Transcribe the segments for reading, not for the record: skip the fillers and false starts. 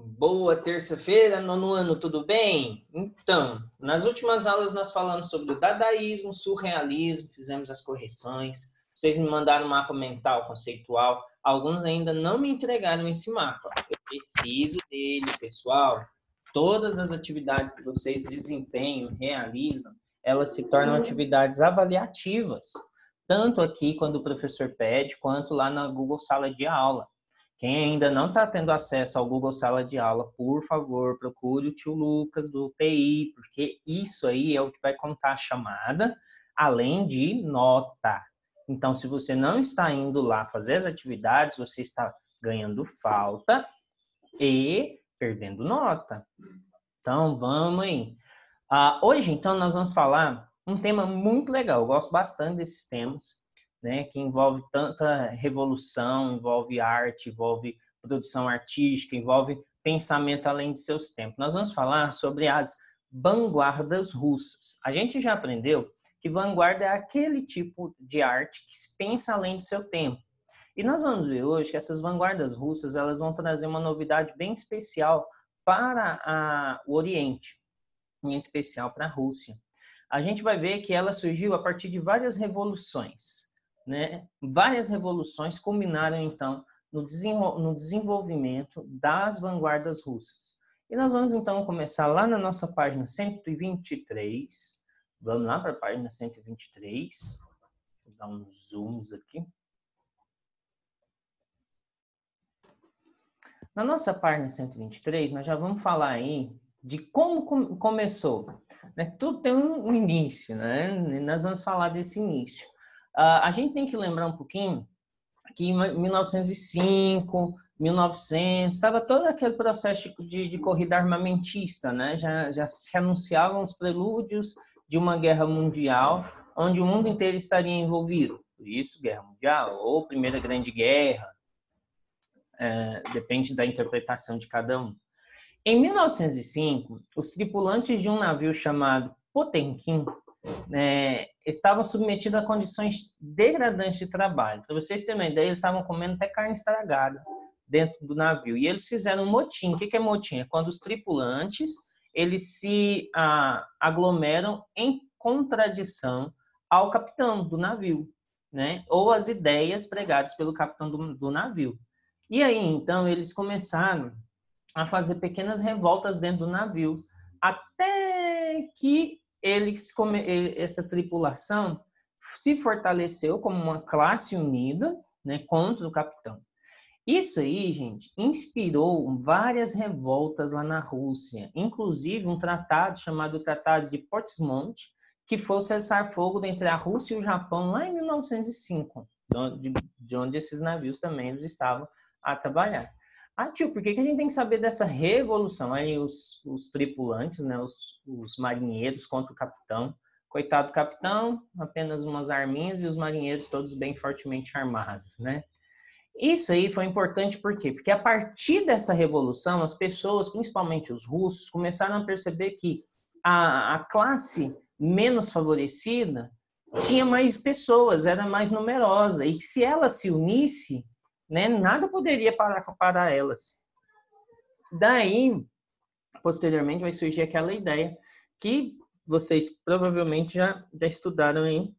Boa terça-feira, nono ano, tudo bem? Então, nas últimas aulas nós falamos sobre o dadaísmo, surrealismo, fizemos as correções. Vocês me mandaram um mapa mental conceitual. Alguns ainda não me entregaram esse mapa. Eu preciso dele, pessoal. Todas as atividades que vocês desempenham, realizam, elas se tornam atividades avaliativas. Tanto aqui, quando o professor pede, quanto lá na Google Sala de Aula. Quem ainda não está tendo acesso ao Google Sala de Aula, por favor, procure o tio Lucas do TI, porque isso aí é o que vai contar a chamada, além de nota. Então, se você não está indo lá fazer as atividades, você está ganhando falta e perdendo nota. Então, vamos aí. Hoje, então, nós vamos falar um tema muito legal. Eu gosto bastante desses temas, né, que envolve tanta revolução, envolve arte, envolve produção artística, envolve pensamento além de seus tempos. Nós vamos falar sobre as vanguardas russas. A gente já aprendeu que vanguarda é aquele tipo de arte que se pensa além do seu tempo. E nós vamos ver hoje que essas vanguardas russas elas vão trazer uma novidade bem especial para o Oriente, em especial para a Rússia. A gente vai ver que ela surgiu a partir de várias revoluções, né? Várias revoluções culminaram, então, no desenvolvimento das vanguardas russas. E nós vamos, então, começar lá na nossa página 123. Vamos lá para a página 123. Vou dar uns zooms aqui. Na nossa página 123, nós já vamos falar aí de como começou. Né? Tudo tem um início, né? E nós vamos falar desse início. A gente tem que lembrar um pouquinho que em 1905, 1900, estava todo aquele processo de corrida armamentista, né? Já se anunciavam os prelúdios de uma guerra mundial, onde o mundo inteiro estaria envolvido. Por isso, guerra mundial ou Primeira Grande Guerra, depende da interpretação de cada um. Em 1905, os tripulantes de um navio chamado Potemkin estavam submetidos a condições degradantes de trabalho. Para vocês terem uma ideia, eles estavam comendo até carne estragada dentro do navio. E eles fizeram um motim. O que é motim? É quando os tripulantes eles se aglomeram em contradição ao capitão do navio, né? Ou as ideias pregadas pelo capitão do navio. E aí, então, eles começaram a fazer pequenas revoltas dentro do navio, até que essa tripulação se fortaleceu como uma classe unida, né, contra o capitão. Isso aí, gente, inspirou várias revoltas lá na Rússia, inclusive um tratado chamado Tratado de Portsmouth, que foi o cessar-fogo entre a Rússia e o Japão lá em 1905, de onde esses navios também eles estavam a trabalhar. Tio, por que a gente tem que saber dessa revolução? Aí os tripulantes, né, os marinheiros contra o capitão. Coitado do capitão, apenas umas arminhas e os marinheiros todos bem fortemente armados, né? Isso aí foi importante por quê? Porque a partir dessa revolução, as pessoas, principalmente os russos, começaram a perceber que a classe menos favorecida tinha mais pessoas, era mais numerosa, e que se ela se unisse, né, nada poderia parar elas. Daí, posteriormente, vai surgir aquela ideia que vocês provavelmente já estudaram aí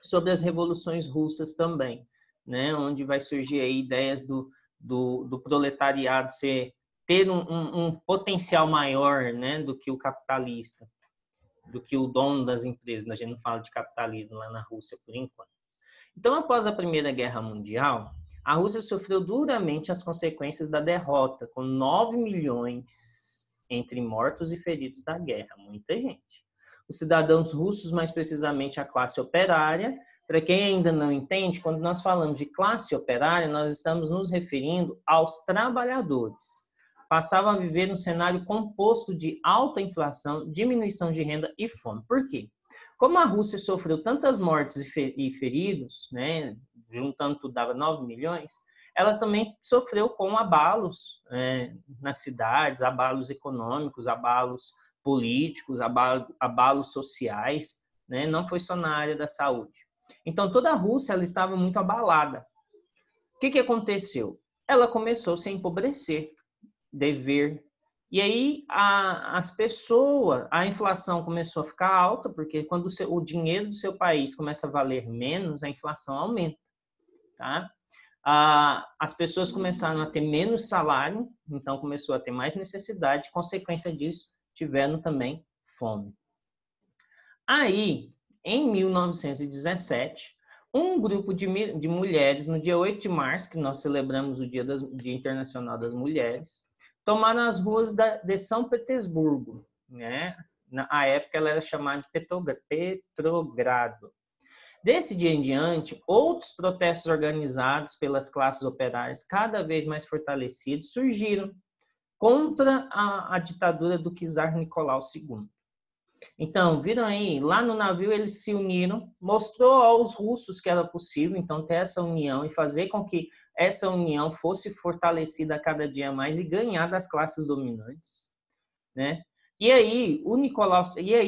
sobre as revoluções russas também, né, onde vai surgir aí ideias do proletariado ter um potencial maior, né, do que o capitalista, do que o dono das empresas. A gente não fala de capitalismo lá na Rússia por enquanto. Então, após a Primeira Guerra Mundial, a Rússia sofreu duramente as consequências da derrota, com 9 milhões entre mortos e feridos da guerra, muita gente. Os cidadãos russos, mais precisamente a classe operária, para quem ainda não entende, quando nós falamos de classe operária, nós estamos nos referindo aos trabalhadores. Passavam a viver num cenário composto de alta inflação, diminuição de renda e fome. Por quê? Como a Rússia sofreu tantas mortes e feridos, né, juntando tudo dava 9 milhões, ela também sofreu com abalos nas cidades, abalos econômicos, abalos políticos, abalos sociais, né, não foi só na área da saúde. Então, toda a Rússia ela estava muito abalada. O que aconteceu? Ela começou a se empobrecer. dever. E aí as pessoas, a inflação começou a ficar alta, porque quando o dinheiro do seu país começa a valer menos, a inflação aumenta, tá? As pessoas começaram a ter menos salário, então começou a ter mais necessidade, consequência disso, tiveram também fome. Aí, em 1917, um grupo de mulheres, no dia 8 de março, que nós celebramos o Dia Internacional das Mulheres, tomaram as ruas de São Petersburgo, né? Na época ela era chamada de Petrogrado. Desse dia em diante, outros protestos organizados pelas classes operárias, cada vez mais fortalecidos, surgiram contra a ditadura do czar Nicolau II. Então, viram aí, lá no navio eles se uniram, mostrou aos russos que era possível, então, ter essa união e fazer com que essa união fosse fortalecida a cada dia mais e ganhar das classes dominantes, né? E aí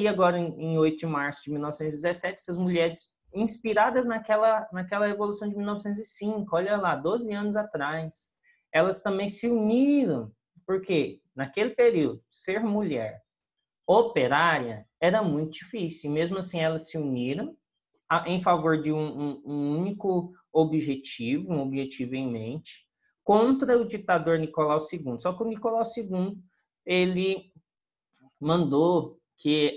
agora em 8 de março de 1917, essas mulheres inspiradas naquela Revolução de 1905, olha lá, 12 anos atrás, elas também se uniram, porque naquele período, ser mulher operária era muito difícil, e mesmo assim elas se uniram em favor de um único objetivo, um objetivo em mente, contra o ditador Nicolau II. Só que o Nicolau II, ele mandou que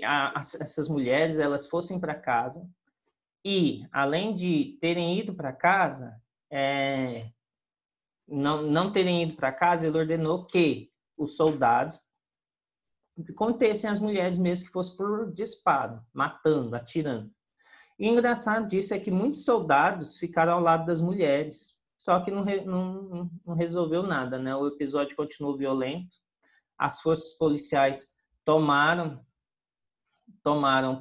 essas mulheres elas fossem para casa e, além de terem ido para casa, não terem ido para casa, ele ordenou que os soldados contessem as mulheres mesmo que fosse por disparo, matando, atirando. E o engraçado disso é que muitos soldados ficaram ao lado das mulheres, só que não resolveu nada, né? O episódio continuou violento, as forças policiais tomaram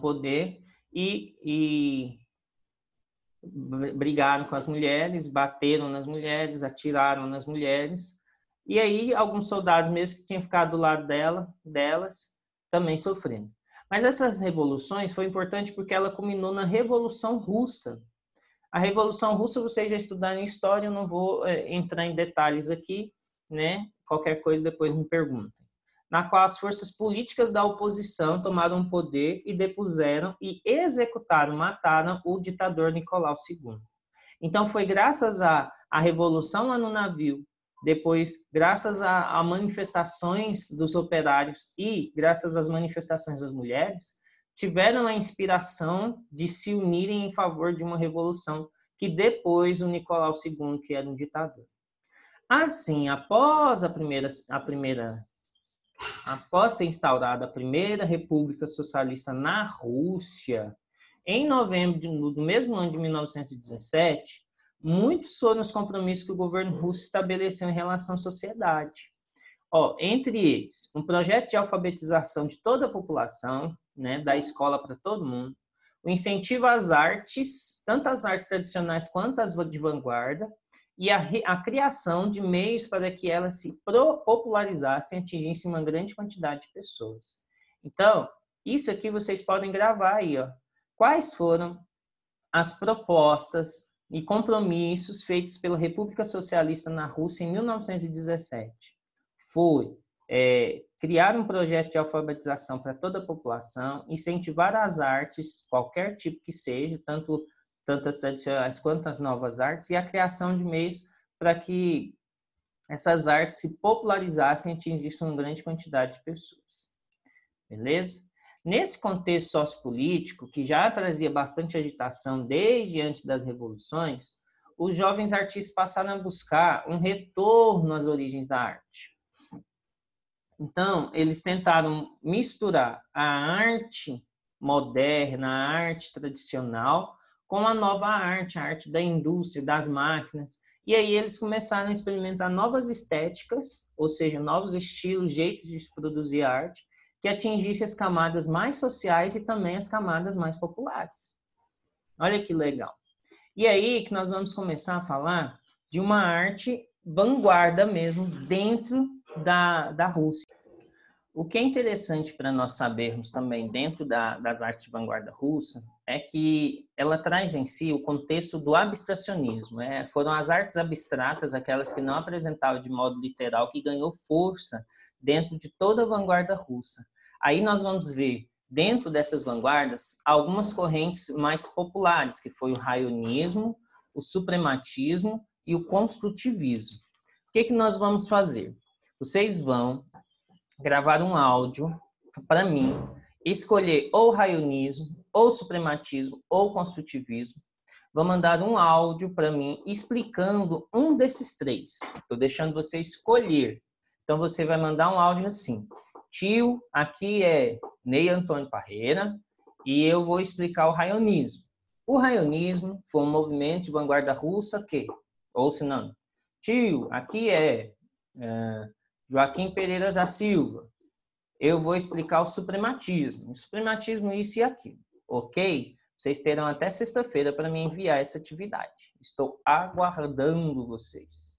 poder e brigaram com as mulheres, bateram nas mulheres, atiraram nas mulheres. E aí alguns soldados, mesmo que tinham ficado do lado delas, também sofreram. Mas essas revoluções foi importante porque ela culminou na Revolução Russa. A Revolução Russa, vocês já estudaram em história, eu não vou entrar em detalhes aqui, né? Qualquer coisa depois me perguntem. Na qual as forças políticas da oposição tomaram o poder e depuseram e executaram, mataram o ditador Nicolau II. Então foi graças à revolução lá no navio, depois graças a manifestações dos operários e graças às manifestações das mulheres, tiveram a inspiração de se unirem em favor de uma revolução que depois o Nicolau II, que era um ditador. Assim, após ser instaurada a primeira República Socialista na Rússia, em novembro do mesmo ano de 1917, muitos foram os compromissos que o governo russo estabeleceu em relação à sociedade. Entre eles, um projeto de alfabetização de toda a população, né, da escola para todo mundo, o incentivo às artes, tanto as artes tradicionais quanto as de vanguarda, e a criação de meios para que elas se popularizassem e atingissem uma grande quantidade de pessoas. Então, isso aqui vocês podem gravar aí, Quais foram as propostas e compromissos feitos pela República Socialista na Rússia em 1917? Foi criar um projeto de alfabetização para toda a população, incentivar as artes, qualquer tipo que seja, tanto as tradicionais quanto as novas artes, e a criação de meios para que essas artes se popularizassem e atingissem uma grande quantidade de pessoas. Beleza? Nesse contexto sociopolítico, que já trazia bastante agitação desde antes das revoluções, os jovens artistas passaram a buscar um retorno às origens da arte. Então, eles tentaram misturar a arte moderna, a arte tradicional, com a nova arte, a arte da indústria, das máquinas. E aí eles começaram a experimentar novas estéticas, ou seja, novos estilos, jeitos de se produzir arte, que atingissem as camadas mais sociais e também as camadas mais populares. Olha que legal. E aí que nós vamos começar a falar de uma arte vanguarda mesmo dentro da Rússia. O que é interessante para nós sabermos também dentro das artes de vanguarda russa é que ela traz em si o contexto do abstracionismo. Foram as artes abstratas, aquelas que não apresentavam de modo literal, que ganhou força dentro de toda a vanguarda russa. Aí nós vamos ver, dentro dessas vanguardas, algumas correntes mais populares, que foi o raionismo, o suprematismo e o construtivismo. O que nós vamos fazer? Vocês vão gravar um áudio para mim, escolher ou raionismo, ou suprematismo, ou construtivismo. Vão mandar um áudio para mim explicando um desses três. Estou deixando você escolher. Então, você vai mandar um áudio assim. Tio, aqui é Ney Antônio Parreira e eu vou explicar o raionismo. O raionismo foi um movimento de vanguarda russa que, ou se não, tio, aqui é Joaquim Pereira da Silva. Eu vou explicar o suprematismo. O suprematismo, isso e aquilo. Ok? Vocês terão até sexta-feira para me enviar essa atividade. Estou aguardando vocês.